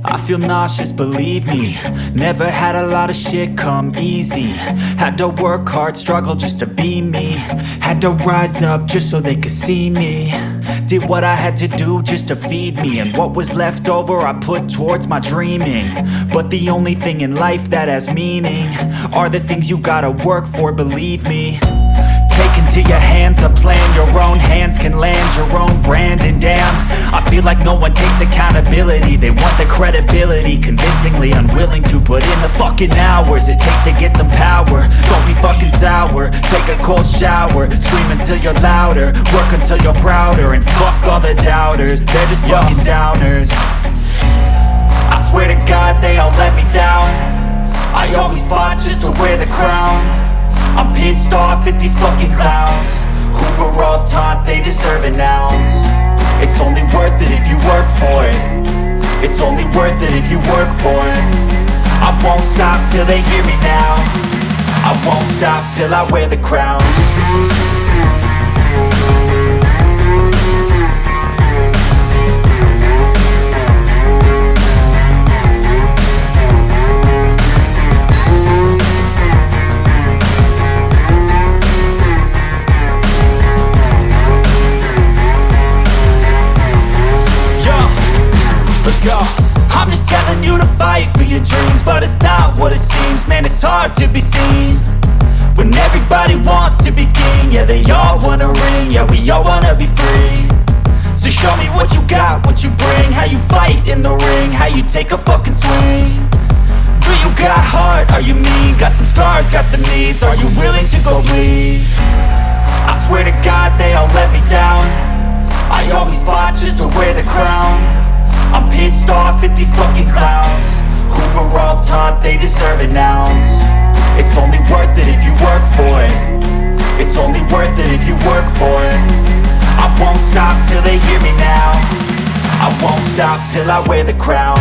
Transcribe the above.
I feel nauseous, believe me. Never had a lot of shit come easy. Had to work hard, struggle just to be me. Had to rise up just so they could see me. Did what I had to do just to feed me. And what was left over I put towards my dreaming. But the only thing in life that has meaning are the things you gotta work for, believe me. Take into your hands a plan, your own hands can land your own brand. And damn, I feel like no one takes accountability. They want the credibility, convincingly unwilling to put in the fucking hours it takes to get some power. Don't be fucking sour, take a cold shower. Scream until you're louder, work until you're prouder. And fuck all the doubters, they're just fucking downers. I swear to God they all let me down. I always fought just to wear the crown. I'm pissed off at these fucking clowns who were all taught they deserve an ounce. It's only worth it if you work for it. It's only worth it if you work for it. I won't stop till they hear me now. I won't stop till I wear the crown. I'm just telling you to fight for your dreams, but it's not what it seems. Man, it's hard to be seen when everybody wants to be king. Yeah, they all wanna ring, yeah, we all wanna be free. So show me what you got, what you bring, how you fight in the ring, how you take a fucking swing. Do you got heart, are you mean? Got some scars, got some needs, are you willing to go bleed? I swear to God they all let me down. I always fought just to wear the crown. I'm pissed off at these fucking clowns who were all taught they deserve an ounce. It's only worth it if you work for it. It's only worth it if you work for it. I won't stop till they hear me now. I won't stop till I wear the crown.